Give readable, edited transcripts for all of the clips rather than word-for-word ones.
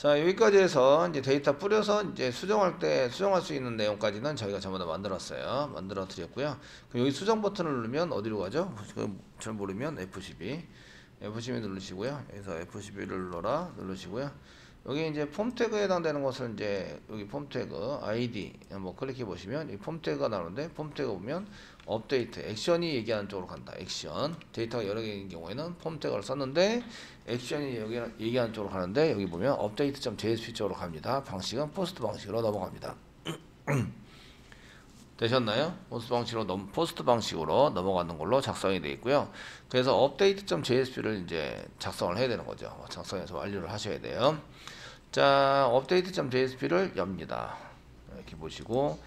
자, 여기까지 해서 이제 데이터 뿌려서 이제 수정할 때 수정할 수 있는 내용까지는 저희가 전부 다 만들었어요. 만들어 드렸고요. 그럼 여기 수정 버튼을 누르면 어디로 가죠? 잘 모르면 F12 누르시고요. 여기서 F12를 누르시고요. 여기 이제 폼 태그에 해당되는 것을 이제 여기 폼 태그 ID 한번 클릭해 보시면 이 폼 태그가 나오는데, 폼 태그 보면 업데이트 액션이 얘기하는 쪽으로 간다. 액션 데이터가 여러 개인 경우에는 폼 태그를 썼는데 액션이 여기 얘기하는 쪽으로 가는데, 여기 보면 update.jsp 쪽으로 갑니다. 방식은 포스트 방식으로 넘어갑니다. 되셨나요? 포스트 방식으로 넘어가는 걸로 작성이 되어 있고요. 그래서 update.jsp를 이제 작성을 해야 되는 거죠. 작성해서 완료를 하셔야 돼요. 자, update.jsp를 엽니다. 이렇게 보시고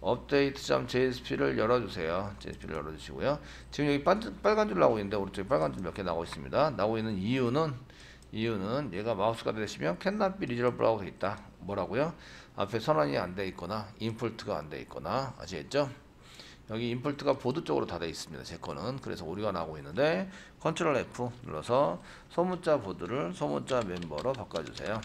update.jsp를 열어주세요. JSP를 열어주시고요. 지금 여기 빨간 줄 나오고 있는데 오른쪽에 빨간 줄 몇 개 나오고 있습니다. 나오고 있는 이유는 얘가 마우스가 되시면 cannot be readable라고 되어 있다. 뭐라고요? 앞에 선언이 안 되어 있거나 인풋가 안 되어 있거나, 아시겠죠? 여기 인풋가 보드 쪽으로 다 되어 있습니다. 제 거는. 그래서 오류가 나오고 있는데 컨트롤 F 눌러서 소문자 보드를 소문자 멤버로 바꿔주세요.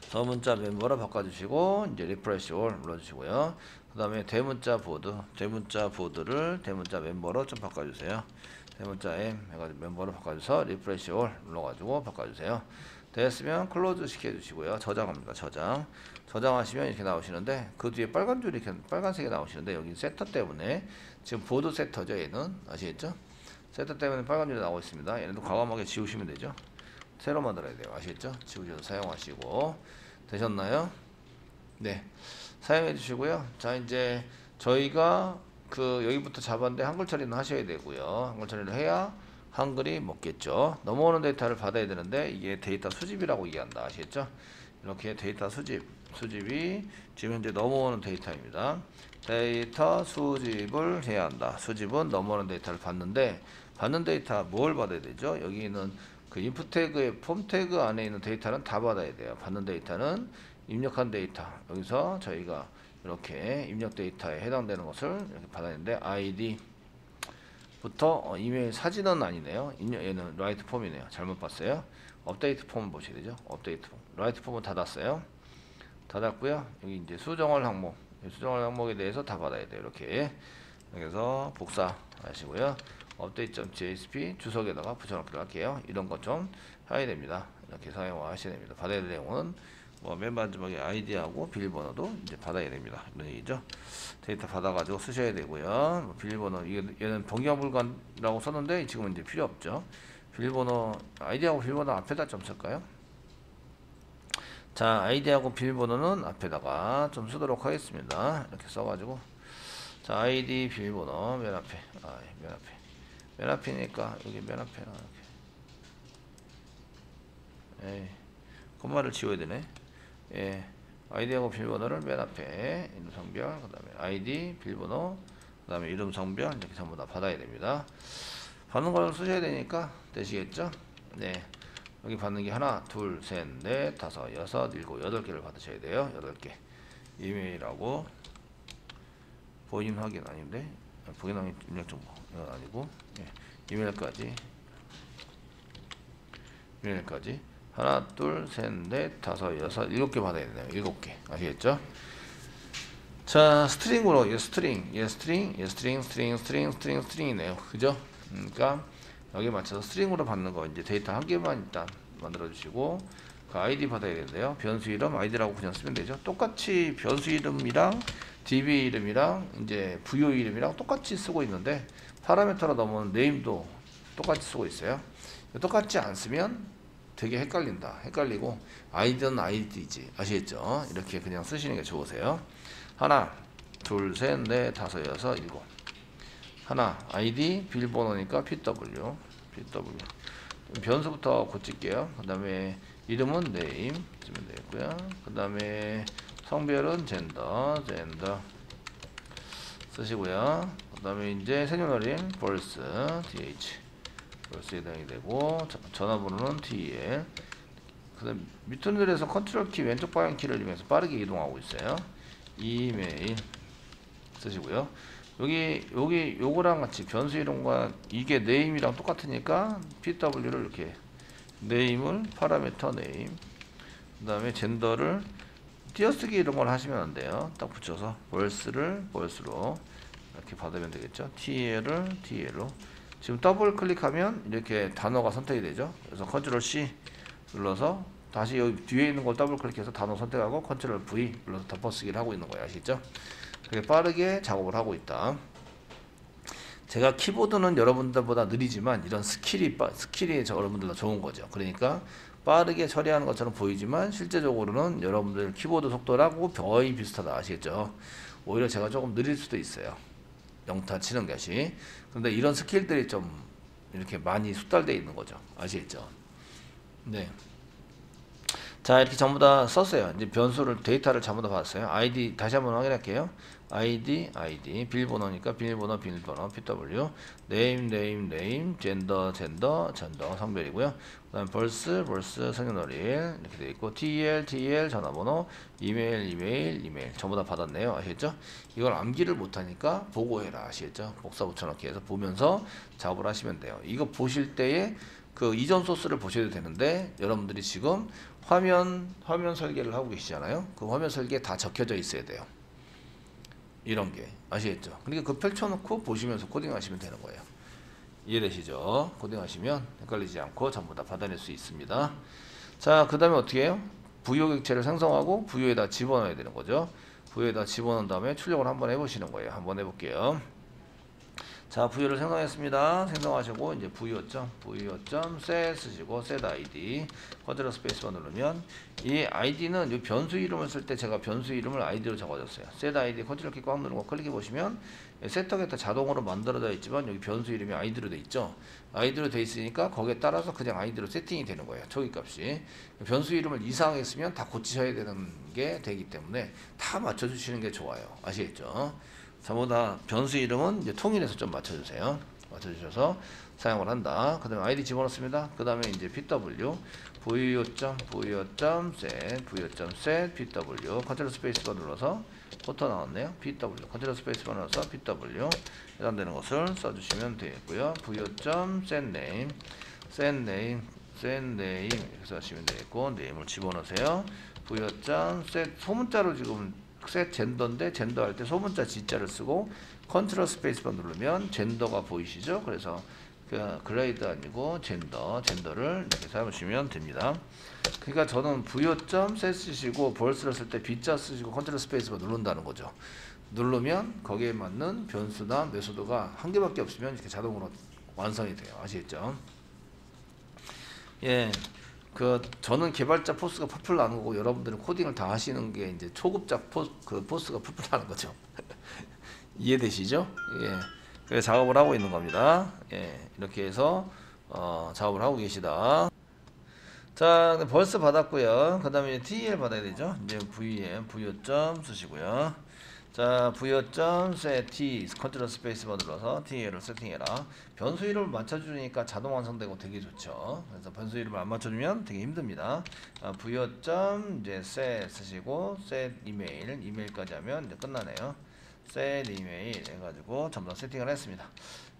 소문자 멤버로 바꿔주시고 이제 리프레시 올 눌러주시고요. 그 다음에 대문자 보드를 대문자 멤버로 좀 바꿔주세요. 대문자 M 해가지고 멤버로 바꿔줘서 리프레시 올 눌러가지고 바꿔주세요. 됐으면 클로즈 시켜주시고요. 저장합니다. 저장하시면 이렇게 나오시는데, 그 뒤에 빨간 줄이 이렇게 빨간색이 나오시는데, 여기 세터 때문에 지금 보드 세터죠. 얘는 아시겠죠? 세터 때문에 빨간 줄이 나오고 있습니다. 얘네도 과감하게 지우시면 되죠. 새로 만들어야 돼요. 아시겠죠? 지우셔서 사용하시고. 되셨나요? 네, 사용해 주시고요. 자, 이제 저희가 여기부터 잡았는데 한글 처리는 하셔야 되고요. 한글 처리를 해야 한글이 먹겠죠. 넘어오는 데이터를 받아야 되는데 이게 데이터 수집이라고 얘기한다. 아시겠죠? 이렇게 데이터 수집이 지금 현재 넘어오는 데이터입니다. 데이터 수집을 해야 한다. 수집은 넘어오는 데이터를 받는데, 받는 데이터 뭘 받아야 되죠? 여기는 그 인풋 태그의 폼 태그 안에 있는 데이터는 다 받아야 돼요. 받는 데이터는 입력한 데이터, 여기서 저희가 이렇게 입력 데이터에 해당되는 것을 이렇게 받아야 되는데, ID부터 이메일 사진은 아니네요. 얘는 라이트 폼이네요. 잘못 봤어요. 업데이트 폼 보셔야 되죠. 업데이트 폼. 라이트 폼은 닫았어요. 닫았고요. 여기 이제 수정할 항목에 대해서 다 받아야 돼요. 이렇게. 그래서 복사하시고요. update.jsp 주석에다가 붙여놓기로 할게요. 이런 것 좀 해야 됩니다. 이렇게 사용하셔야 됩니다. 받아야 될 내용은 맨 마지막에 아이디하고 비밀번호도 이제 받아야 됩니다. 이런 얘기죠. 데이터 받아가지고 쓰셔야 되고요. 비밀번호, 얘는 변경 불가라고 썼는데 지금은 이제 필요 없죠. 비밀번호, 아이디하고 비밀번호 앞에다 좀 쓸까요? 자, 아이디하고 비밀번호는 앞에다가 좀 쓰도록 하겠습니다. 이렇게 써가지고, 자, 아이디 비밀번호 맨 앞에, 맨 앞이니까 여기 맨 앞에 이렇게. 콤마를 지워야 되네. 예, 아이디하고 비밀번호를 맨 앞에, 이름 성별, 그 다음에 아이디 비밀번호, 그 다음에 이름 성별 이렇게 전부 다 받아야 됩니다. 받는 걸 쓰셔야 되니까 되시겠죠? 네, 여기 받는 게 하나, 둘, 셋, 넷, 다섯, 여섯, 일곱, 8개를 받으셔야 돼요. 8개. 이메일하고 본인 확인 아닌데, 본인 확인 입력 정보 이건 아니고, 예, 이메일까지 하나, 둘, 셋, 넷, 다섯, 여섯, 7개 받아야 되네요. 7개. 아시겠죠? 자, 스트링으로, 스트링이네요. 그죠? 그러니까 여기 맞춰서 스트링으로 받는 거 이제 데이터 한 개만 일단 만들어 주시고, 그 아이디 받아야 되는데요. 변수 이름 아이디라고 그냥 쓰면 되죠. 똑같이 변수 이름이랑 DB 이름이랑 이제 부요 이름이랑 똑같이 쓰고 있는데, 파라미터로 넘어오는 네임도 똑같이 쓰고 있어요. 똑같지 안 쓰면 되게 헷갈리고 아이디는 아이디지. 아시겠죠? 이렇게 그냥 쓰시는 게 좋으세요. 하나, 둘, 셋, 넷, 다섯, 여섯, 일곱. 하나, 아이디, 비밀번호니까 PW. 변수부터 고칠게요. 그 다음에 이름은 name 쓰면 되겠고요. 그 다음에 성별은 gender 쓰시고요. 그 다음에 이제 생년월일 birth, 벌스에 해당이 되고, 전화번호는 TL. 그 다음 밑줄에서 컨트롤 키 왼쪽 방향 키를 이용해서 빠르게 이동하고 있어요. 이메일 쓰시고요. 요거랑 같이 변수 이름과 이게 name이랑 똑같으니까 PW를 이렇게 name을 파라미터 name, 그 다음에 젠더를 띄어쓰기 이런 걸 하시면 안 돼요. 딱 붙여서 벌스를 벌스로 이렇게 받으면 되겠죠. TL을 TL로. 지금 더블 클릭하면 이렇게 단어가 선택이 되죠. 그래서 컨트롤 C 눌러서 다시 여기 뒤에 있는 걸 더블 클릭해서 단어 선택하고 컨트롤 V 눌러서 덮어쓰기를 하고 있는 거예요. 아시죠? 그렇게 빠르게 작업을 하고 있다. 제가 키보드는 여러분들보다 느리지만 이런 스킬이 여러분들보다 좋은 거죠. 그러니까 빠르게 처리하는 것처럼 보이지만 실제적으로는 여러분들 키보드 속도라고 거의 비슷하다. 아시겠죠? 오히려 제가 조금 느릴 수도 있어요. 영타 치는 것이. 근데 이런 스킬들이 좀 이렇게 많이 숙달되어 있는 거죠. 아시겠죠? 네. 자, 이렇게 전부 다 썼어요. 이제 변수를, 데이터를 전부 다 봤어요. ID 다시 한번 확인할게요. ID, 비밀번호니까 비밀번호, PW, name, gender, 성별이고요. 그 다음 벌스, 생년월일 이렇게 되어 있고, TL, 전화번호, 이메일 전부 다 받았네요. 아시겠죠? 이걸 암기를 못하니까 보고해라. 아시겠죠? 복사 붙여넣기 해서 보면서 작업을 하시면 돼요. 이거 보실 때에 그 이전 소스를 보셔도 되는데 여러분들이 지금 화면 설계를 하고 계시잖아요. 그 화면 설계에 다 적혀져 있어야 돼요. 이런 게 아시겠죠? 그러니까 그 펼쳐놓고 보시면서 코딩하시면 되는 거예요. 이해되시죠? 코딩하시면 헷갈리지 않고 전부 다 받아낼 수 있습니다. 자, 그 다음에 어떻게 해요? 부여 객체를 생성하고 부여에다 집어넣어야 되는 거죠. 부여에다 집어넣은 다음에 출력을 한번 해보시는 거예요. 한번 해볼게요. 자, 부여를 생성했습니다. 생성하시고 이제 부여점 set 쓰시고 set id 컨트롤 스페이스바 누르면 이 id는 이 변수 이름을 쓸 때 제가 변수 이름을 id로 적어줬어요. set id 컨트롤 키 꽉 누르고 클릭해 보시면 세터가 자동으로 만들어져 있지만 여기 변수 이름이 id로 돼 있죠. id로 돼 있으니까 거기에 따라서 그냥 id로 세팅이 되는 거예요. 초기 값이. 변수 이름을 이상하게 쓰면 다 고치셔야 되는 게 되기 때문에 다 맞춰주시는 게 좋아요. 아시겠죠? 전부 다 변수 이름은 이제 통일해서 좀 맞춰주세요. 맞춰주셔서 사용을 한다. 그 다음에 ID 집어넣습니다. 그 다음에 이제 PW 부여점 set PW 컨트롤 스페이스바 눌러서 포터 나왔네요. PW 컨트롤 스페이스바 눌러서 PW 해당되는 것을 써주시면 되겠고요. 부여점 set name 이렇게 하시면 되겠고 name을 집어넣으세요. 부여점 set 소문자로 지금 set 젠더인데 젠더 할 때 소문자 G자를 쓰고 컨트롤 스페이스바 누르면 젠더가 보이시죠? 그래서 그 그레이드 아니고 젠더를 이렇게 사용하시면 됩니다. 그러니까 저는 부여점 set 쓰시고 벌스를 쓸 때 B자 쓰시고 컨트롤 스페이스바 누른다는 거죠. 누르면 거기에 맞는 변수나 메소드가 한 개밖에 없으면 이렇게 자동으로 완성이 돼요. 아시겠죠? 예. 저는 개발자 포스가 풀풀 나는 거고 여러분들은 코딩을 다 하시는 게 이제 초급자 포스가 풀풀 나는 거죠. 이해되시죠? 예. 그래서 작업을 하고 있는 겁니다. 예. 이렇게 해서 작업을 하고 계시다. 자, 벌써 받았고요. 그 다음에 TEL 받아야 되죠. 이제 부여점 쓰시고요. 자, 부여점 set t 컨트롤 스페이스바 눌러서 TEL을 세팅해라. 변수 이름을 맞춰주니까 자동 완성되고 되게 좋죠. 그래서 변수 이름을 안 맞춰주면 되게 힘듭니다. 부여점 이제 set 쓰시고 set 이메일까지 하면 이제 끝나네요. set 이메일 해가지고 전부 다 세팅을 했습니다.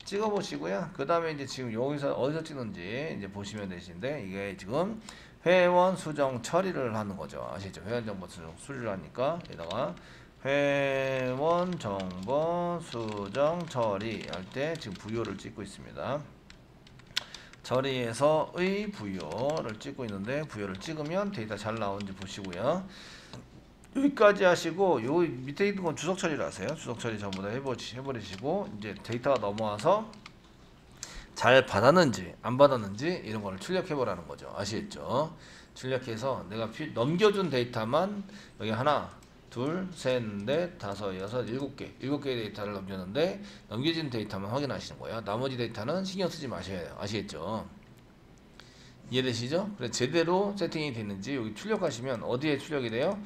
찍어 보시고요. 그 다음에 이제 지금 여기서 어디서 찍는지 이제 보시면 되시는데 이게 지금 회원 수정 처리를 하는 거죠. 아시죠? 회원 정보 수리를 하니까 여기다가 회원 정보 수정 처리 할 때 지금 부여를 찍고 있습니다. 처리에서의 부여를 찍고 있는데 부여를 찍으면 데이터 잘 나오는지 보시고요. 여기까지 하시고 요 밑에 있는 건 주석 처리를 하세요. 주석 처리 전부 다 해버리시고 이제 데이터가 넘어와서 잘 받았는지 안 받았는지 이런 거를 출력해 보라는 거죠. 아시겠죠? 출력해서 내가 넘겨준 데이터만 여기 하나 둘, 셋, 넷, 다섯, 여섯, 일곱 개의 데이터를 넘겼는데 넘겨진 데이터만 확인하시는 거예요. 나머지 데이터는 신경 쓰지 마셔야 해요. 아시겠죠? 이해되시죠? 그래서 제대로 세팅이 됐는지 여기 출력하시면 어디에 출력이 돼요?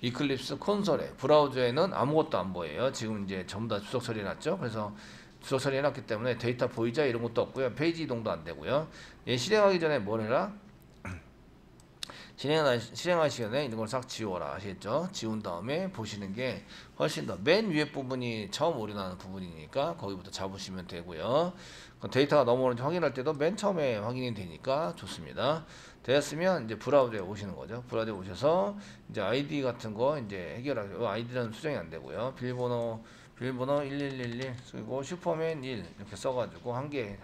이클립스 콘솔에 브라우저에는 아무것도 안 보여요. 지금 이제 전부 다 주석 처리해놨죠. 그래서 주석 처리해놨기 때문에 데이터 보이자 이런 것도 없고요. 페이지 이동도 안 되고요. 얘 실행하기 전에 뭘 해라? 실행하시기 전에 이런 걸 싹 지워라. 아시겠죠? 지운 다음에 보시는 게 훨씬 더 맨 위에 부분이 처음 올인하는 부분이니까 거기부터 잡으시면 되고요. 데이터가 넘어오는지 확인할 때도 맨 처음에 확인이 되니까 좋습니다. 되었으면 이제 브라우저에 오시는 거죠. 브라우저에 오셔서 이제 아이디 같은 거 이제 해결하고, 아이디는 수정이 안 되고요. 비밀번호 1111 그리고 슈퍼맨 1 이렇게 써가지고 한 개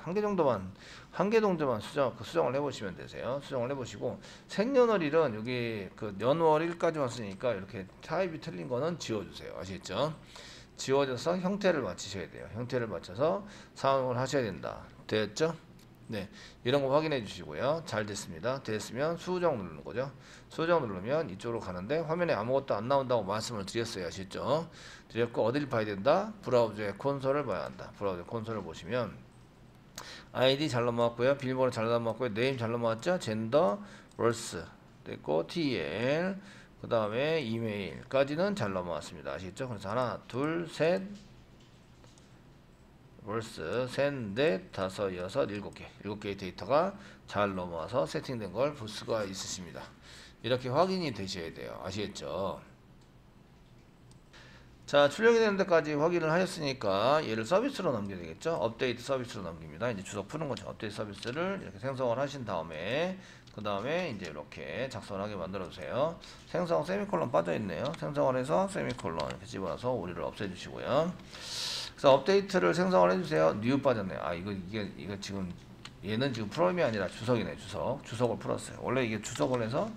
정도만 수정을 해보시면 되세요. 수정을 해보시고 생년월일은 여기 그 연월 1까지만 쓰니까 이렇게 타입이 틀린 거는 지워주세요. 아시겠죠? 지워져서 형태를 맞추셔야 돼요. 형태를 맞춰서 사용을 하셔야 된다. 됐죠? 네, 이런 거 확인해 주시고요. 잘 됐습니다. 됐으면 수정 누르는 거죠. 수정 누르면 이쪽으로 가는데 화면에 아무것도 안 나온다고 말씀을 드렸어요. 아시죠? 드렸고 어딜 봐야 된다? 브라우저의 콘솔을 봐야 한다. 브라우저 콘솔을 보시면 아이디 잘 넘어왔고요. 비밀번호 잘 넘어왔고요. 네임 잘 넘어왔죠? 젠더, 벌스 됐고 TL 그 다음에 이메일까지는 잘 넘어왔습니다. 아시겠죠? 그래서 하나, 둘, 셋 벌스 셋, 넷, 다섯, 여섯, 일곱 개의 데이터가 잘 넘어와서 세팅된 걸 볼 수가 있으십니다. 이렇게 확인이 되셔야 돼요. 아시겠죠? 자, 출력이 되는 데까지 확인을 하셨으니까 얘를 서비스로 넘겨야 되겠죠? 업데이트 서비스로 넘깁니다. 이제 주소 푸는 거죠. 업데이트 서비스를 이렇게 생성을 하신 다음에 그 다음에 이제 이렇게 작성을 하게 만들어 주세요. 생성 세미콜론 빠져 있네요. 생성을 해서 세미콜론 이렇게 집어넣어서 오류를 없애 주시고요. 그래서 업데이트를 생성을 해주세요. 뉴 빠졌네요. 아, 이거 지금 얘는 지금 프롬이 아니라 주석이네. 주석을 풀었어요. 원래 이게 주석을 해서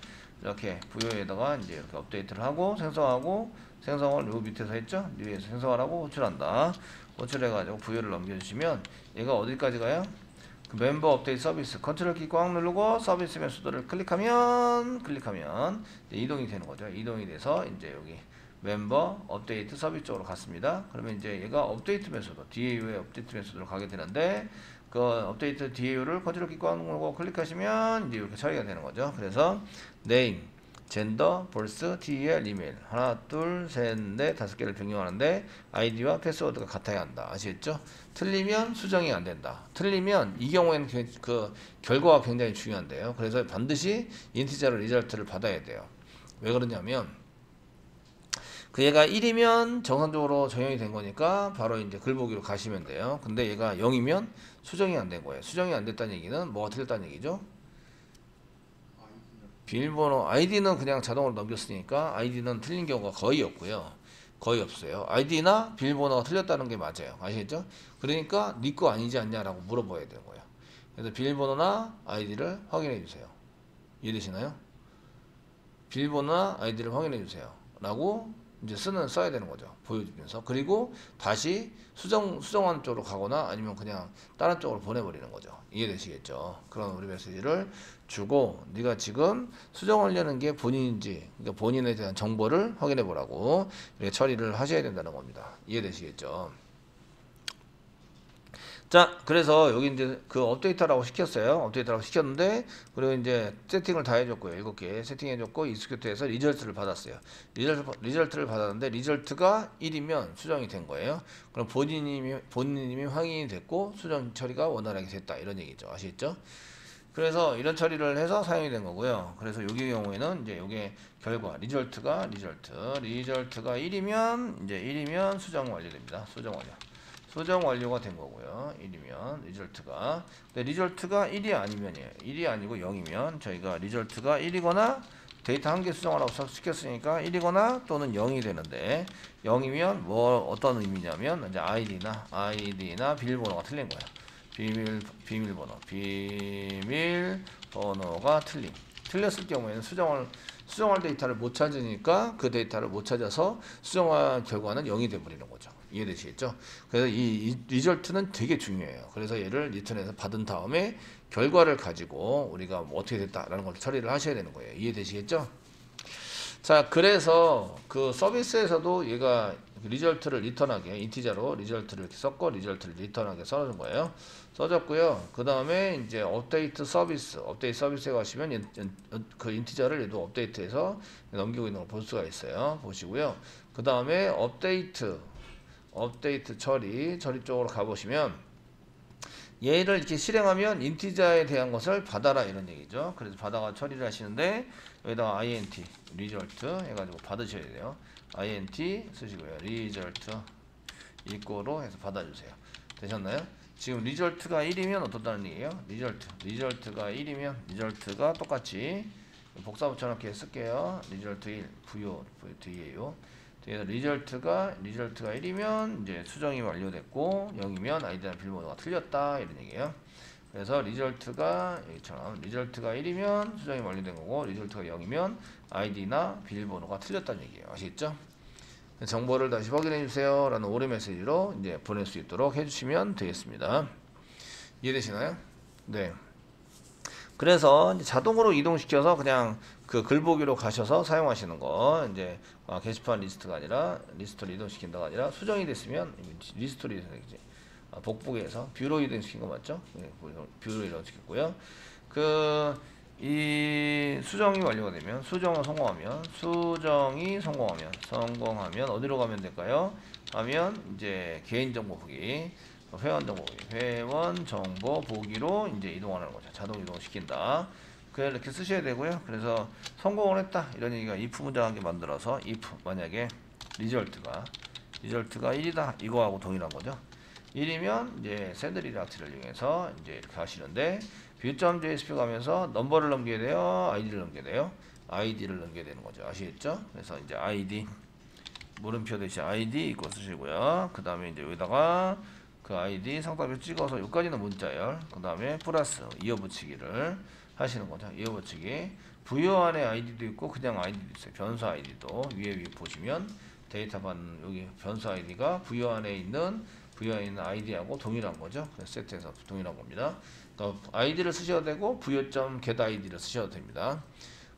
이렇게 부여에다가 이제 이렇게 업데이트를 하고 생성을 요 밑에서 했죠. 뉴에서 생성을 하고 호출한다. 호출해가지고 부여를 넘겨주시면 얘가 어디까지 가요? 그 멤버 업데이트 서비스 컨트롤 키 꽉 누르고 서비스 메소드를 클릭하면 이제 이동이 되는 거죠. 이동이 돼서 이제 여기 멤버 업데이트 서비스 쪽으로 갔습니다. 그러면 이제 얘가 업데이트 메소드 DAU의 업데이트 메소드로 가게 되는데 그 업데이트 DAU를 컨트롤 키 꽉 누르고 클릭하시면 이제 이렇게 처리가 되는 거죠. 그래서 name, 젠더, 벌스, TL, 이메일 하나, 둘, 셋, 넷, 다섯 개를 변경하는데 아이디와 패스워드가 같아야 한다. 아시겠죠? 틀리면 수정이 안 된다. 틀리면 이 경우에는 그 결과가 굉장히 중요한데요. 그래서 반드시 인티저로 리절트를 받아야 돼요. 왜 그러냐면 그 얘가 1이면 정상적으로 적용이 된 거니까 바로 이제 글보기로 가시면 돼요. 근데 얘가 0이면 수정이 안 된 거예요. 수정이 안 됐다는 얘기는 뭐가 틀렸다는 얘기죠? 비밀번호 아이디는 그냥 자동으로 넘겼으니까 아이디는 틀린 경우가 거의 없고요. 거의 없어요. 아이디나 비밀번호가 틀렸다는 게 맞아요. 아시겠죠? 그러니까 네 거 아니지 않냐라고 물어봐야 되는 거예요. 그래서 비밀번호나 아이디를 확인해 주세요. 이해되시나요? 비밀번호나 아이디를 확인해 주세요. 라고 이제 써야 되는 거죠. 보여주면서. 그리고 다시 수정한 쪽으로 가거나 아니면 그냥 다른 쪽으로 보내버리는 거죠. 이해되시겠죠? 그런 우리 메시지를 주고 네가 지금 수정하려는 게 본인인지 그러니까 본인에 대한 정보를 확인해 보라고 이렇게 처리를 하셔야 된다는 겁니다. 이해되시겠죠? 자, 그래서 여기 이제 그 업데이트라고 시켰어요. 업데이트라고 시켰는데, 그리고 이제 세팅을 다 해줬고요. 7개 세팅해줬고, 익스큐트해서 리절트를 받았어요. 리절트를 받았는데, 리절트가 1이면 수정이 된 거예요. 그럼 본인님이 확인이 됐고, 수정 처리가 원활하게 됐다. 이런 얘기죠. 아시겠죠? 그래서 이런 처리를 해서 사용이 된 거고요. 그래서 여기 경우에는 이제 요게 결과, 리절트가 1이면, 이제 1이면 수정 완료됩니다. 수정 완료가 된 거고요. 1이면 리절트가. 근데 리절트가 1이 아니면이에요. 1이 아니고 0이면 저희가 리절트가 1이거나 데이터 한 개 수정하라고 시켰으니까 1이거나 또는 0이 되는데 0이면 뭐 어떤 의미냐면 이제 아이디나 비밀번호가 틀린 거예요. 비밀번호가 틀렸을 경우에는 수정할 데이터를 못 찾으니까 그 데이터를 못 찾아서 수정한 결과는 0이 돼버리는 거죠. 이해되시겠죠? 그래서 이 리절트는 되게 중요해요. 그래서 얘를 리턴에서 받은 다음에 결과를 가지고 우리가 뭐 어떻게 됐다라는 걸 처리를 하셔야 되는 거예요. 이해되시겠죠? 자, 그래서 그 서비스에서도 얘가 리절트를 리턴하게 인티저로 리절트를 이렇게 썼고 리절트를 리턴하게 써준 거예요. 써줬고요. 그 다음에 이제 업데이트 서비스에 가시면 그 인티저를 얘도 업데이트해서 넘기고 있는 걸 볼 수가 있어요. 보시고요. 그 다음에 업데이트 처리 쪽으로 가보시면 얘를 이렇게 실행하면 인티저에 대한 것을 받아라 이런 얘기죠. 그래서 받아가 처리를 하시는데 여기다가 int result 해가지고 받으셔야 돼요. int 쓰시고요. result equal로 해서 받아주세요. 되셨나요? 지금 result가 1이면 어떻다는 얘기예요? result가 1이면 result가 똑같이 복사 붙여넣기 쓸게요. result 1 부요 D예요. 그래서 result가 1이면 이제 수정이 완료됐고 0이면 아이디나 비밀번호가 틀렸다 이런 얘기예요. 그래서 result가 여기처럼 result가 1이면 수정이 완료된 거고 result가 0이면 아이디나 비밀번호가 틀렸다는 얘기예요. 아시겠죠? 정보를 다시 확인해 주세요 라는 오류 메시지로 이제 보낼 수 있도록 해주시면 되겠습니다. 이해되시나요? 네. 그래서 이제 자동으로 이동시켜서 그냥 그 글보기로 가셔서 사용하시는 거 이제 게시판 리스트가 아니라 리스트로 이동시킨다가 아니라 수정이 됐으면 리스트로 이동시키지 복북에서 뷰로 이동시킨 거 맞죠? 네, 뷰로 이동시켰고요. 이 수정이 완료가 되면 수정이 성공하면 어디로 가면 될까요? 하면 이제 개인정보 보기 회원 정보 보기로 이제 이동하는 거죠. 자동 이동을 시킨다. 그래 이렇게 쓰셔야 되고요. 그래서 성공을 했다 이런 얘기가 if 문장하게 만들어서 if 만약에 result가 1이다 이거하고 동일한 거죠. 1이면 이제 sendReact를 이용해서 이제 이렇게 하시는데 view.jsp 가면서 넘버를 넘겨야 돼요. id를 넘겨야 돼요. id를 넘겨야 되는 거죠. 아시겠죠? 그래서 이제 id 물음표 대신 id 이거 쓰시고요. 그 다음에 이제 여기다가 그 아이디 상단표 찍어서 여기까지는 문자열 그 다음에 플러스 이어붙이기를 하시는 거죠. 이어붙이기 부여 안에 아이디도 있고 그냥 아이디도 있어요. 변수 아이디도 위에 보시면 데이터반 여기 변수 아이디가 부여 안에 있는 아이디하고 동일한 거죠. 그래서 세트에서 동일한 겁니다. 아이디를 쓰셔도 되고 부여점 get 아이디를 쓰셔도 됩니다.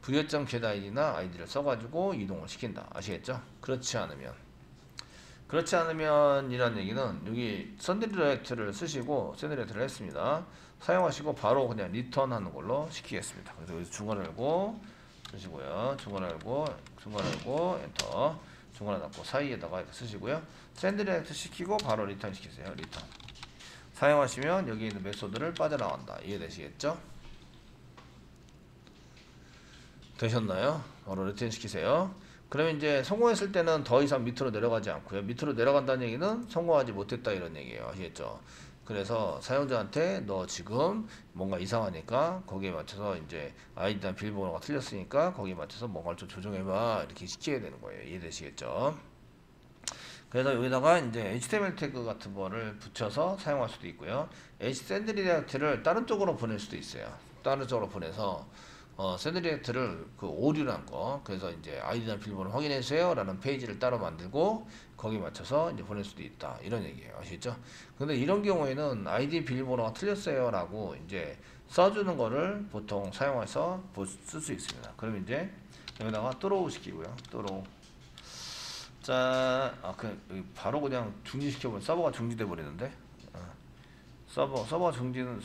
부여점 get 아이디나 아이디를 써가지고 이동을 시킨다. 아시겠죠? 그렇지 않으면 이란 얘기는 여기 sendReact를 쓰시고 sendReact를 했습니다. 사용하시고 바로 그냥 리턴 하는 걸로 시키겠습니다. 그래서 여기서 중괄호 열고 쓰시고요. 중괄호 열고 엔터 중괄호 닫고 사이에다가 이렇게 쓰시고요. sendReact 시키고 바로 리턴 시키세요. 리턴 사용하시면 여기 있는 메소드를 빠져나간다. 이해되시겠죠? 되셨나요? 바로 리턴 시키세요. 그러면 이제 성공했을 때는 더 이상 밑으로 내려가지 않고요. 밑으로 내려간다는 얘기는 성공하지 못했다 이런 얘기예요. 아시겠죠? 그래서 사용자한테 너 지금 뭔가 이상하니까 거기에 맞춰서 이제 아이디나 비밀번호가 틀렸으니까 거기에 맞춰서 뭔가를 좀 조정해봐 이렇게 시켜야 되는 거예요. 이해되시겠죠? 그래서 여기다가 이제 HTML 태그 같은 거를 붙여서 사용할 수도 있고요. sendReact를 다른 쪽으로 보낼 수도 있어요. 다른 쪽으로 보내서 sendReact를 그 오류란 거 그래서 이제 아이디나 비밀번호 확인해 주세요 라는 페이지를 따로 만들고 거기에 맞춰서 이제 보낼 수도 있다 이런 얘기예요. 아시겠죠? 근데 이런 경우에는 아이디 비밀번호가 틀렸어요 라고 이제 써주는 거를 보통 사용해서 쓸 수 있습니다. 그럼 이제 여기다가 throw 시키고요. throw 자, 바로 그냥 중지시켜버리면 서버가 중지돼 버리는데 서버 중지는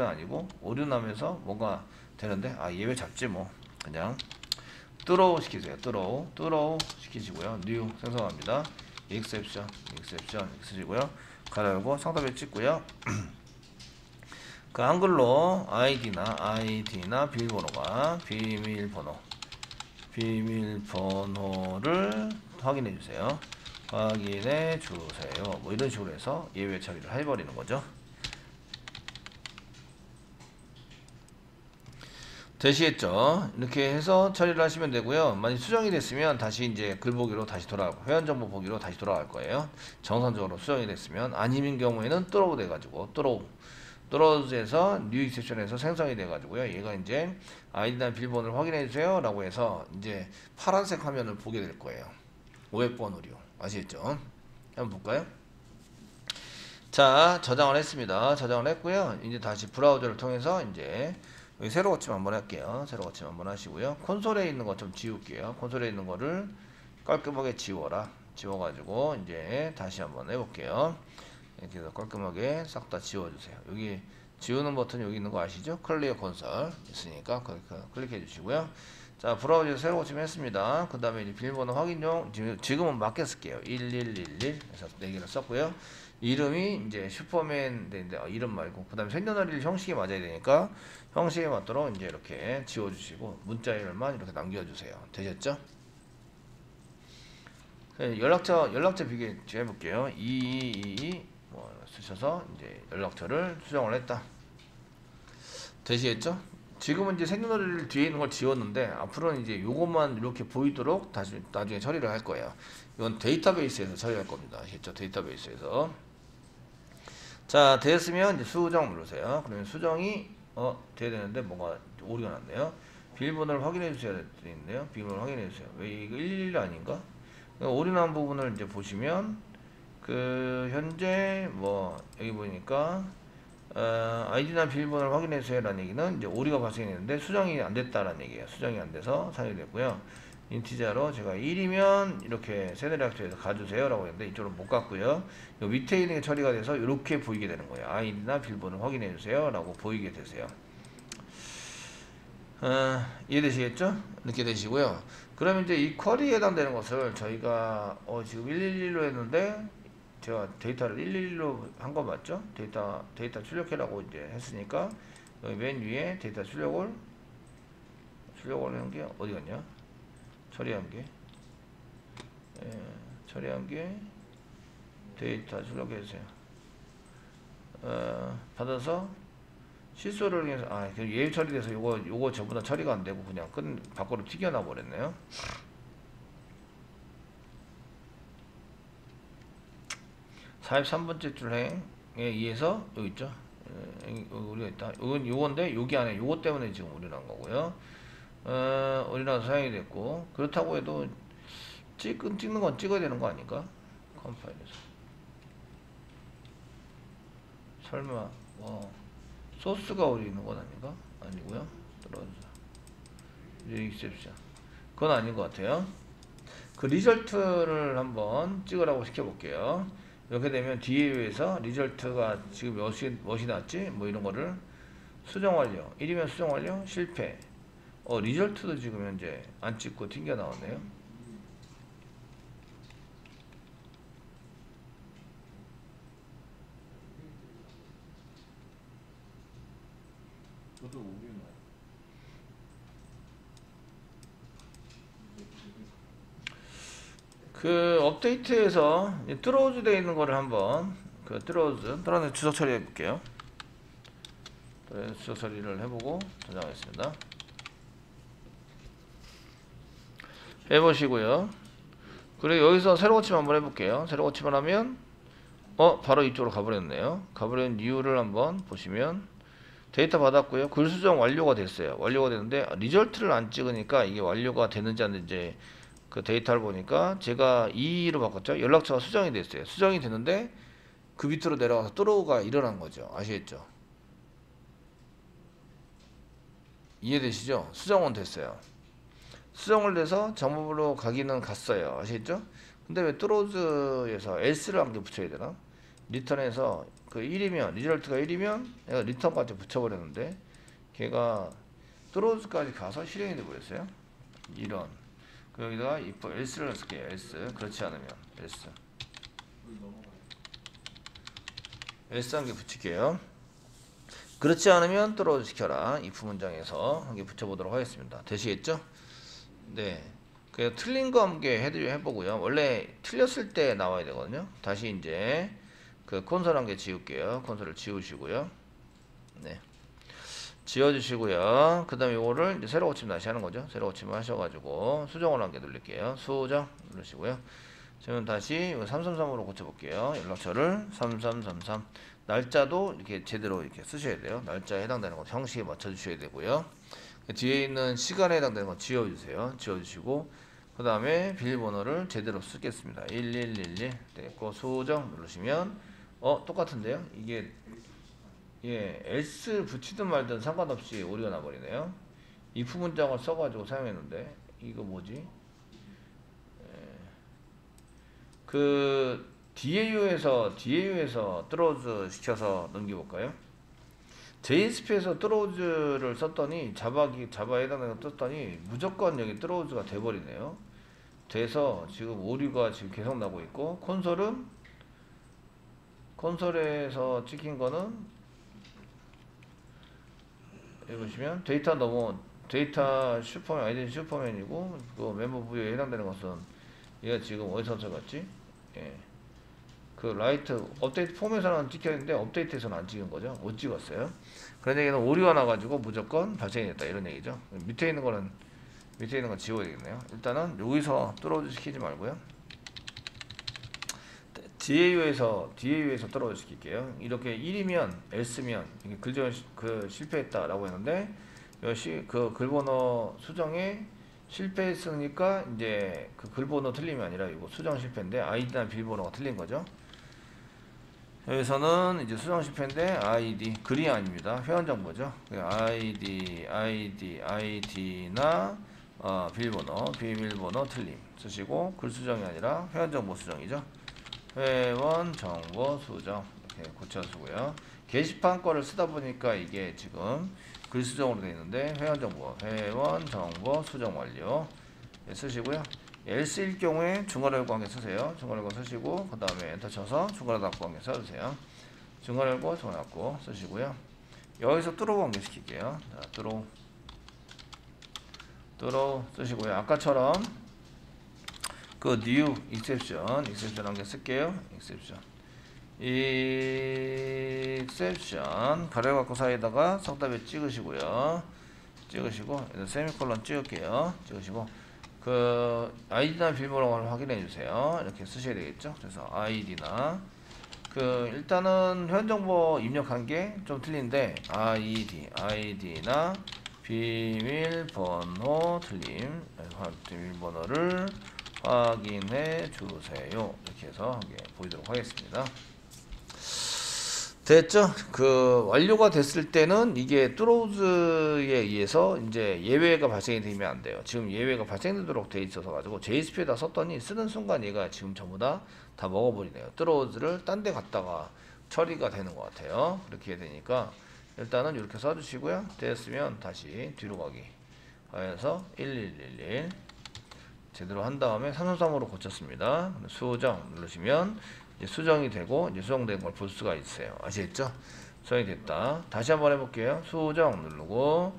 아니고 오류 나면서 뭔가 되는데 예외 잡지 뭐 그냥 throw 시키세요. throw 시키시고요. new 생성합니다. exception 쓰시고요. 가로 열고 상단에 찍고요. 그 한글로 아이디나 비밀번호를 확인해 주세요. 뭐 이런 식으로 해서 예외 처리를 해버리는 거죠. 되시겠죠? 이렇게 해서 처리를 하시면 되고요. 만약 수정이 됐으면 다시 이제 글보기로 다시 돌아가고 회원정보 보기로 다시 돌아갈 거예요. 정상적으로 수정이 됐으면 아니면 경우에는 throw 돼가지고 throw에서 new exception에서 생성이 돼가지고요. 얘가 이제 아이디나 비밀번호를 확인해 주세요 라고 해서 이제 파란색 화면을 보게 될 거예요. 500번 오류 아시겠죠? 한번 볼까요? 자, 저장을 했습니다. 저장을 했고요. 이제 다시 브라우저를 통해서 이제 여기 새로 고침 한번 할게요. 새로 고침 한번 하시고요. 콘솔에 있는 거 좀 지울게요. 콘솔에 있는 거를 깔끔하게 지워가지고 이제 다시 한번 해볼게요. 이렇게 해서 깔끔하게 싹 다 지워주세요. 여기 지우는 버튼 여기 있는 거 아시죠? 클리어 콘솔 있으니까 거기 클릭해 주시고요. 자, 브라우저에서 새로 고침 했습니다. 그 다음에 이제 비밀번호 확인용 지금은 맞게 쓸게요. 1111 해서 4개를 썼고요. 이름이 이제 슈퍼맨 되는데 이름 말고 그 다음에 생년월일 형식이 맞아야 되니까 형식에 맞도록 이제 이렇게 지워주시고 문자 이름만 이렇게 남겨주세요. 되셨죠? 네, 연락처 비교 해볼게요. 2222 뭐 쓰셔서 이제 연락처를 수정을 했다. 되시겠죠? 지금은 이제 생년월일 뒤에 있는 걸 지웠는데 앞으로는 이제 요것만 이렇게 보이도록 다시 나중에 처리를 할 거예요. 이건 데이터베이스에서 처리할 겁니다. 아시겠죠? 데이터베이스에서. 자, 됐으면 이제 수정 누르세요. 그러면 수정이 돼야 되는데 뭔가 오류가 났네요. 비밀번호를 확인해 주셔야 되는데요. 비밀번호 확인해 주세요. 왜 이거 111 아닌가? 오류 난 부분을 이제 보시면 그 현재 뭐 여기 보니까 아이디나 비밀번호를 확인해 주세요라는 얘기는 이제 오류가 발생했는데 수정이 안 됐다라는 얘기예요. 수정이 안 돼서 사용이 됐고요. 인티자로 제가 1이면 이렇게 세대리학토에서 가주세요라고 했는데 이쪽으로 못 갔고요. 요 밑에 있는 게 처리가 돼서 이렇게 보이게 되는 거예요. 아이디나 비밀번호 확인해 주세요라고 보이게 되세요. 이해되시겠죠? 이렇게 되시고요. 그러면 이제 이 쿼리에 해당되는 것을 저희가 지금 111로 했는데 제가 데이터를 111로 한 거 맞죠? 데이터 출력해라고 이제 했으니까 여기 맨 위에 데이터 출력을 한 게 어디 갔냐? 처리한 게 데이터 출력해주세요. 받아서 실수를 해서 예외 처리돼서 요거 전부 다 처리가 안 되고 그냥 밖으로 튀겨나 버렸네요. 43번째 줄 행에 의해서 여기 있죠. 우리가 있다. 요건데 여기 안에 요거 때문에 지금 오류 난 거고요. 오류 나서 사용이 됐고 그렇다고 해도 찍는 건 찍어야 되는 거 아닌가? 컴파일에서 설마 소스가 오류 있는 건 아닌가? 아니고요. 들어오죠. 리셉션 그건 아닌 것 같아요. 그 리절트를 한번 찍으라고 시켜볼게요. 이렇게 되면 DAU에서 리절트가 지금 몇이 났지? 뭐 이런 거를 수정 완료. 1이면 수정 완료. 실패. 리절트도 지금 현재 안 찍고 튕겨 나왔네요. 저도 오류나요. 그 업데이트에서 뚫어우즈 되어 있는 거를 한번 뚫어우즈 주소 처리해 볼게요. 주소 처리를 해보고 저장하겠습니다. 해보시고요. 그리고 여기서 새로 고침 한번 해볼게요. 새로 고침을 하면 바로 이쪽으로 가버렸네요. 가버린 이유를 한번 보시면 데이터 받았고요. 글 수정 완료가 됐어요. 완료가 됐는데 리절트를 안 찍으니까 이게 완료가 됐는지 안 됐는지 그 데이터를 보니까 제가 2로 바꿨죠. 연락처가 수정이 됐어요. 수정이 됐는데 그 밑으로 내려가서 뚫어가 일어난 거죠. 아시겠죠? 이해되시죠? 수정은 됐어요. 수정을 돼서 정보로 가기는 갔어요. 아시겠죠? 근데 왜 뚫어즈에서 else를 한 개 붙여야 되나? 리턴에서 그 1이면 리절트가 1이면 내가 리턴까지 붙여버렸는데 걔가 뚫어즈까지 가서 실행이 돼버렸어요. 이런 여기다가 if else를 쓸게요. else 그렇지 않으면 else 한 개 붙일게요. 그렇지 않으면 뚫어즈 시켜라. if 문장에서 한 개 붙여보도록 하겠습니다. 되시겠죠? 네. 그래서 틀린 거 함께 해보고요. 원래 틀렸을 때 나와야 되거든요. 다시 이제 그 콘솔 한 개 지울게요. 콘솔을 지우시고요. 네. 지워주시고요. 그 다음에 요거를 이제 새로 고침 다시 하는 거죠. 새로 고침을 하셔가지고 수정을 한 개 누를게요. 수정 누르시고요. 저는 다시 333으로 고쳐볼게요. 연락처를 3333 날짜도 이렇게 제대로 이렇게 쓰셔야 돼요. 날짜에 해당되는 거 형식에 맞춰주셔야 되고요. 뒤에 있는 시간에 해당되는 거 지워주세요. 지워주시고 그 다음에 비밀번호를 제대로 쓰겠습니다. 1111 됐고 수정 누르시면 똑같은데요. 이게 else 붙이든 말든 상관없이 오류가 나버리네요. if 문장을 써가지고 사용했는데 이거 뭐지? 그 DAU에서 뚫어즈 시켜서 넘겨볼까요? JSP에서 뚫어즈를 썼더니 자바에 해당되는 거 썼더니 무조건 여기 뚫어즈가 돼버리네요. 돼서 지금 오류가 지금 계속 나고 있고 콘솔은 콘솔에서 찍힌 거는 여기 보시면 데이터 슈퍼맨 아이덴티 슈퍼맨이고 그 멤버 부여에 해당되는 것은 얘가 지금 어디서 적었지? 예. 그 라이트 업데이트 폼에서는 찍혀있는데 업데이트에서는 안 찍은 거죠. 못 찍었어요. 그런 얘기는 오류가 나가지고 무조건 발생이 됐다 이런 얘기죠. 밑에 있는 건 지워야 되겠네요. 일단은 여기서 뚫어져 시키지 말고요. DAU에서 뚫어져 시킬게요. 이렇게 1이면 else면 이게 글전 실패했다라고 했는데 그 글번호 수정에 실패했으니까 이제 그 글번호 틀림이 아니라 이거 수정 실패인데 아이디나 비밀번호가 틀린 거죠. 여기서는 이제 수정 실패인데 아이디 글이 아닙니다. 회원 정보죠. 아이디나 비밀번호 틀림 쓰시고 글 수정이 아니라 회원 정보 수정이죠. 회원 정보 수정 이렇게 고쳐주고요. 게시판 거를 쓰다 보니까 이게 지금 글 수정으로 되어 있는데 회원 정보 수정 완료 쓰시고요. else일 경우에 중괄호 열고 관계 쓰세요. 중괄호 열고 쓰시고 그 다음에 엔터 쳐서 중괄호 닫고 관계 써주세요. 중괄호 열고 중괄호 닫고 쓰시고요. 여기서 뚫어 관계 시킬게요. 자, 뚫어 쓰시고요. 아까처럼 그 new exception 관계 쓸게요. exception 가로 갖고 사이에다가 석답에 찍으시고 세미콜론 찍을게요. 찍으시고 그 아이디나 비밀번호를 확인해 주세요. 이렇게 쓰셔야 되겠죠. 그래서 아이디나 그 일단은 회원정보 입력한 게 좀 틀린데 아이디나 비밀번호 틀림 비밀번호를 확인해 주세요. 이렇게 해서 보이도록 하겠습니다. 됐죠? 그 완료가 됐을 때는 이게 뚜로우즈에 의해서 이제 예외가 발생이 되면 안 돼요. 지금 예외가 발생되도록 돼 있어서 가지고 JSP에다 썼더니 쓰는 순간 얘가 지금 전부 다 먹어버리네요. 뚜로우즈를 딴 데 갔다가 처리가 되는 것 같아요. 그렇게 되니까 일단은 이렇게 써주시고요. 됐으면 다시 뒤로 가기 해서 1111 제대로 한 다음에 333으로 고쳤습니다. 수정 누르시면 이제 수정이 되고 이제 수정된 걸 볼 수가 있어요. 아시겠죠? 수정이 됐다. 다시 한번 해볼게요. 수정 누르고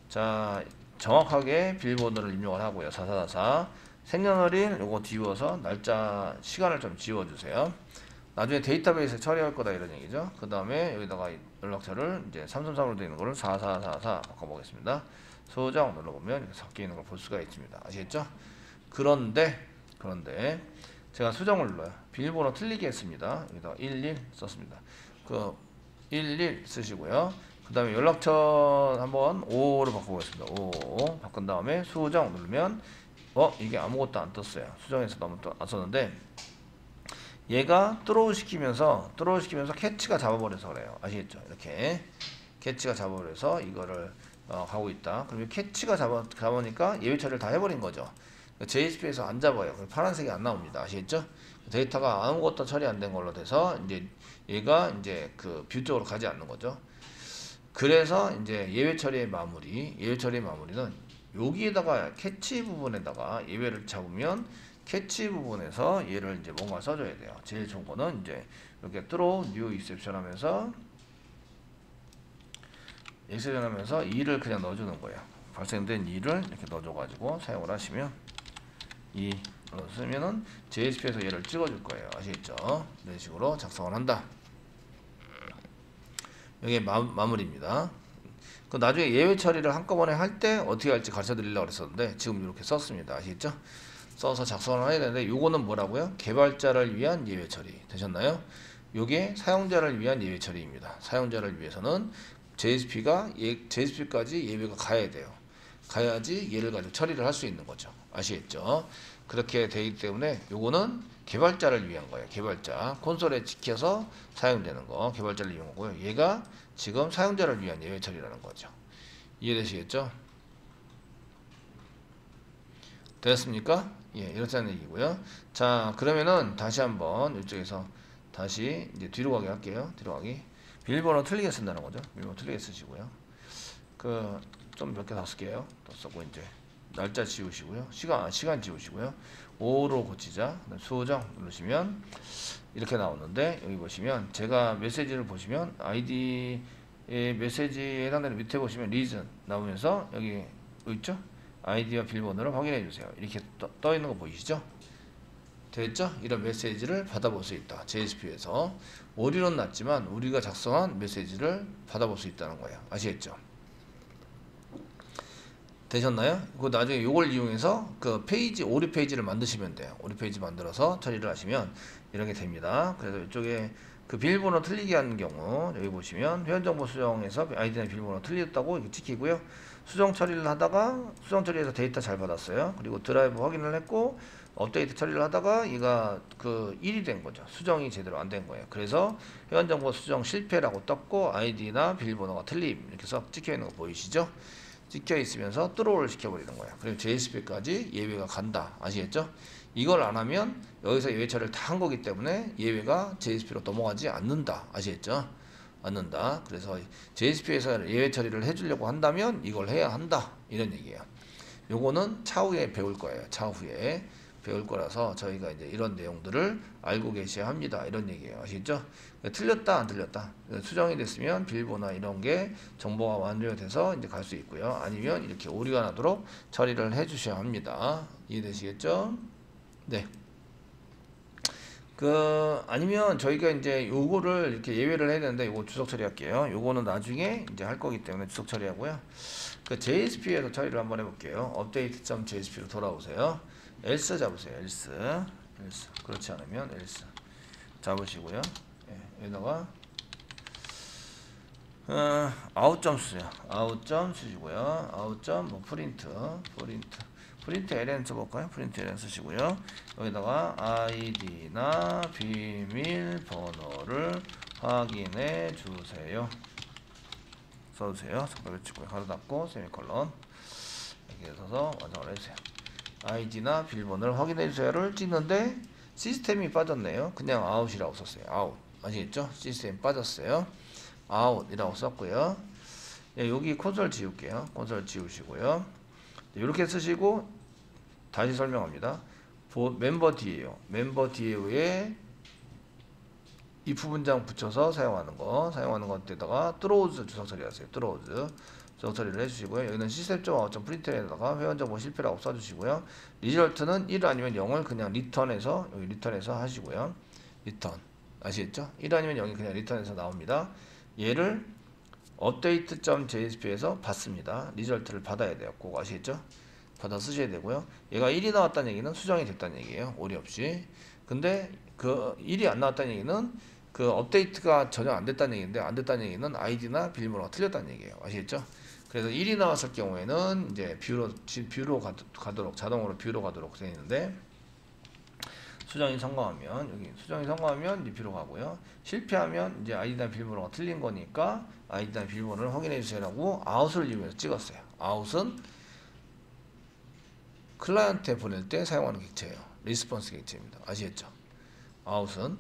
자 정확하게 비밀번호를 입력을 하고요. 4444 생년월일 요거 지워서 날짜 시간을 좀 지워주세요. 나중에 데이터베이스에 처리할 거다 이런 얘기죠. 그 다음에 여기다가 연락처를 이제 333으로 되어 있는 거를 4444 바꿔보겠습니다. 수정 눌러보면 이렇게 섞여 있는 걸 볼 수가 있습니다. 아시겠죠? 그런데 제가 수정을 눌러요. 비밀번호 틀리게 했습니다. 여기다가 11 썼습니다. 그 11 쓰시고요. 그 다음에 연락처 한번 5로 바꿔보겠습니다. 5 바꾼 다음에 수정 누르면 이게 아무것도 안 떴어요. 수정해서 너무 안 썼는데 얘가 뚜로우 시키면서 캐치가 잡아버려서 그래요. 아시겠죠? 이렇게 캐치가 잡아버려서 이거를 가고 있다. 그럼 캐치가 잡으니까 예외 처리를 다 해버린 거죠. JSP에서 안 잡아요. 파란색이 안 나옵니다. 아시겠죠? 데이터가 아무것도 처리 안 된 걸로 돼서 이제 얘가 이제 그 뷰 쪽으로 가지 않는 거죠. 그래서 이제 예외 처리의 마무리는 여기에다가 캐치 부분에다가 예외를 잡으면 캐치 부분에서 얘를 이제 뭔가 써줘야 돼요. 제일 좋은 거는 이제 이렇게 throw new exception 하면서 2를 그냥 넣어주는 거예요. 발생된 2를 이렇게 넣어줘가지고 사용을 하시면 2 쓰면은 JSP에서 얘를 찍어줄 거예요. 아시겠죠? 이런 식으로 작성을 한다. 여기 마무리입니다. 그 나중에 예외 처리를 한꺼번에 할 때 어떻게 할지 가르쳐 드리려고 그랬었는데 지금 이렇게 썼습니다. 아시겠죠? 써서 작성을 해야 되는데 요거는 뭐라고요? 개발자를 위한 예외 처리 되셨나요? 요게 사용자를 위한 예외 처리입니다. 사용자를 위해서는 JSP까지 예외가 가야 돼요. 가야지 얘를 가지고 처리를 할 수 있는 거죠. 아시겠죠? 그렇게 되기 때문에 요거는 개발자를 위한 거예요. 개발자 콘솔에 찍혀서 사용되는 거 개발자를 이용한 거고요. 얘가 지금 사용자를 위한 예외 처리라는 거죠. 이해되시겠죠? 됐습니까? 예, 이렇다는 얘기고요. 자, 그러면은 다시 한번 이쪽에서 다시 이제 뒤로 가게 할게요. 뒤로 가기. 비밀번호 틀리게 쓴다는 거죠. 비밀번호 틀리게 쓰시고요. 그 좀 몇 개 더 쓸게요. 더 쓰고 이제 날짜 지우시고요. 시간 지우시고요. 5로 고치자. 수정 누르시면 이렇게 나오는데 여기 보시면 제가 메시지를 보시면 아이디의 메시지에 해당되는 밑에 보시면 리즌 나오면서 여기 있죠? 아이디와 비밀번호를 확인해 주세요. 이렇게 떠 있는 거 보이시죠? 됐죠? 이런 메시지를 받아볼 수 있다. JSP에서 오류는 났지만 우리가 작성한 메시지를 받아볼 수 있다는 거예요. 아시겠죠? 되셨나요? 그 나중에 이걸 이용해서 그 페이지 오류 페이지를 만드시면 돼요. 오류 페이지 만들어서 처리를 하시면 이런 게 됩니다. 그래서 이쪽에 그 비밀번호 틀리게 하는 경우 여기 보시면 회원정보 수정에서 아이디나 비밀번호 틀렸다고 이렇게 찍히고요. 수정 처리를 하다가 수정 처리해서 데이터 잘 받았어요. 그리고 드라이브 확인을 했고 업데이트 처리를 하다가 얘가 그 1이 된 거죠. 수정이 제대로 안 된 거예요. 그래서 회원정보 수정 실패라고 떴고 아이디나 비밀번호가 틀림 이렇게 써 찍혀 있는 거 보이시죠? 찍혀 있으면서 트롤을 시켜버리는 거야. 그리고 JSP까지 예외가 간다. 아시겠죠? 이걸 안 하면 여기서 예외 처리를 다 한 거기 때문에 예외가 JSP로 넘어가지 않는다. 아시겠죠? 않는다. 그래서 JSP에서 예외 처리를 해주려고 한다면 이걸 해야 한다. 이런 얘기예요. 요거는 차후에 배울 거예요. 차후에 배울 거라서 저희가 이제 이런 내용들을 알고 계셔야 합니다. 이런 얘기예요. 아시겠죠? 틀렸다 안 틀렸다 수정이 됐으면 비밀번호 이런 게 정보가 완료돼서 이제 갈 수 있고요. 아니면 이렇게 오류가 나도록 처리를 해 주셔야 합니다. 이해되시겠죠? 네. 아니면 저희가 이제 요거를 이렇게 예외를 해야 되는데 요거 주석 처리할게요. 요거는 나중에 이제 할 거기 때문에 주석 처리하고요. JSP에서 처리를 한번 해볼게요. update.jsp로 돌아오세요. else 잡으세요. else. 그렇지 않으면 else 잡으시고요. 예, 여기다가 아웃점 쓰세요. 아웃점 쓰시고요. 아웃점 뭐 프린트 ln 써볼까요? 프린트 ln 쓰시고요. 여기다가 아이디나 비밀번호를 확인해 주세요. 써주세요. 손가락 치고요. 가로 닫고 세미콜론 이렇게 써서 완성을 해주세요. 아이디나 비밀번호를 확인해 주세요를 찍는데 시스템이 빠졌네요. 그냥 아웃이라고 썼어요. 아웃. 아시겠죠? 시스템이 빠졌어요. 아웃이라고 썼고요. 예, 여기 콘솔 지울게요. 콘솔 지우시고요. 이렇게 쓰시고 다시 설명합니다. 멤버 뒤에요. 멤버 뒤에 if 문장 붙여서 사용하는 것에다가 throws 주석 처리하세요. throws 주석 처리를 해주시고요. 여기는 system.out.println에다가 회원정보 실패라고 써주시고요. 리절트는 1 아니면 0을 그냥 리턴해서 여기 리턴해서 하시고요. 리턴 아시겠죠? 1 아니면 0이 그냥 리턴해서 나옵니다. 얘를 update.jsp에서 받습니다. 리절트를 받아야 돼요. 꼭 아시겠죠? 받아 쓰셔야 되고요. 얘가 1이 나왔다는 얘기는 수정이 됐다는 얘기예요. 오류 없이. 근데 그 1이 안 나왔다는 얘기는 그 업데이트가 전혀 안 됐다는 얘기인데 안 됐다는 얘기는 아이디나 비밀번호가 틀렸다는 얘기예요. 아시겠죠? 그래서 1이 나왔을 경우에는 이제 뷰로 가도록 자동으로 뷰로 가도록 되어 있는데 수정이 성공하면 여기 수정이 성공하면 이제 뷰로 가고요. 실패하면 이제 아이디나 비밀번호가 틀린 거니까 아이디나 비밀번호를 확인해 주세요라고 아웃을 이용해서 찍었어요. 아웃은 클라이언트에 보낼 때 사용하는 객체예요. 리스폰스 객체입니다. 아시겠죠? 아웃은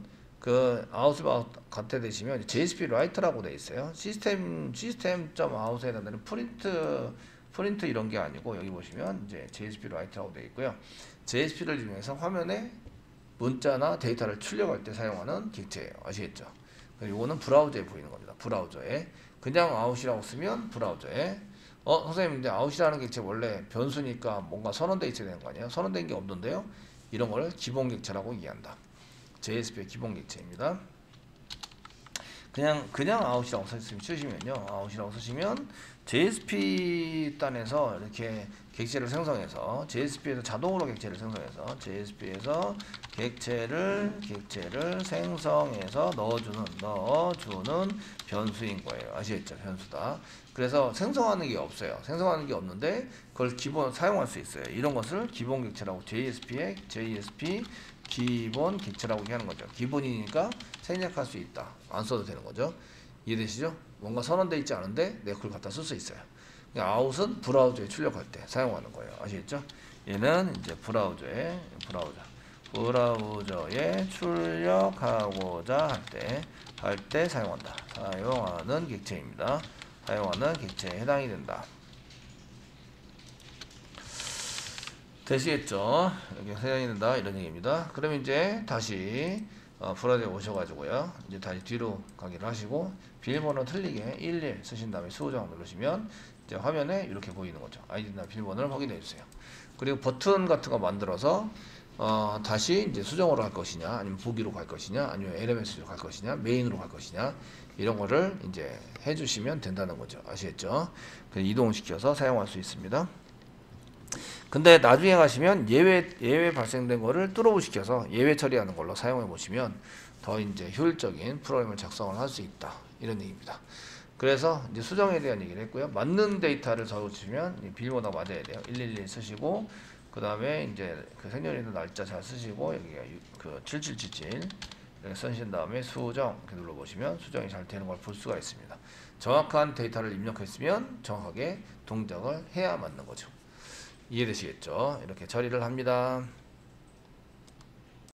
아웃을 갖다 대시면 JSP write라고 되어 있어요. 시스템.out에 해당되는 프린트 이런 게 아니고 여기 보시면 이제 JSP write라고 되어 있고요. JSP를 이용해서 화면에 문자나 데이터를 출력할 때 사용하는 객체예요. 아시겠죠? 이거는 브라우저에 보이는 겁니다. 브라우저에 그냥 아웃이라고 쓰면 브라우저에 선생님 근데 아웃이라는 객체 원래 변수니까 뭔가 선언되어 있어야 되는 거 아니에요? 선언된 게 없는데요. 이런 걸 기본 객체라고 얘기한다. JSP의 기본 객체입니다. 그냥 아웃이라고 쓰시면요. 아웃이라고 쓰시면 JSP 단에서 이렇게 객체를 생성해서 JSP에서 자동으로 객체를 생성해서 JSP에서 객체를 생성해서 넣어주는 변수인 거예요. 아시겠죠? 변수다. 그래서 생성하는 게 없어요. 생성하는 게 없는데 그걸 기본 사용할 수 있어요. 이런 것을 기본 객체라고 JSP 기본 객체라고 하는 거죠. 기본이니까 생략할 수 있다. 안 써도 되는 거죠. 이해되시죠? 뭔가 선언되어 있지 않은데 내가 그걸 갖다 쓸 수 있어요. 아웃은 브라우저에 출력할 때 사용하는 거예요. 아시겠죠? 얘는 이제 브라우저에 출력하고자 할 때 사용한다. 사용하는 객체입니다. 사용하는 객체에 해당이 된다. 되시겠죠? 여기 세상이 된다 이런 얘기입니다. 그럼 이제 다시 브라우저에 오셔가지고요. 이제 다시 뒤로 가기를 하시고 비밀번호 틀리게 11 쓰신 다음에 수호정 누르시면 이제 화면에 이렇게 보이는 거죠. 아이디나 비밀번호를 확인해 주세요. 그리고 버튼 같은 거 만들어서 다시 이제 수정으로 할 것이냐, 아니면 보기로 갈 것이냐, 아니면 LMS로 갈 것이냐, 메인으로 갈 것이냐 이런 거를 이제 해주시면 된다는 거죠. 아시겠죠? 그래서 이동을 시켜서 사용할 수 있습니다. 근데 나중에 가시면 예외 발생된 거를 뚜로브 시켜서 예외 처리하는 걸로 사용해 보시면 더 이제 효율적인 프로그램을 작성을 할 수 있다 이런 얘기입니다. 그래서 이제 수정에 대한 얘기를 했고요. 맞는 데이터를 적으시면 비밀번호가 맞아야 돼요. 111 쓰시고 그 다음에 이제 그 생년일일 날짜 잘 쓰시고 여기가 그 7777 이렇게 쓰신 다음에 수정 이렇게 눌러보시면 수정이 잘 되는 걸 볼 수가 있습니다. 정확한 데이터를 입력했으면 정확하게 동작을 해야 맞는 거죠. 이해되시겠죠? 이렇게 처리를 합니다.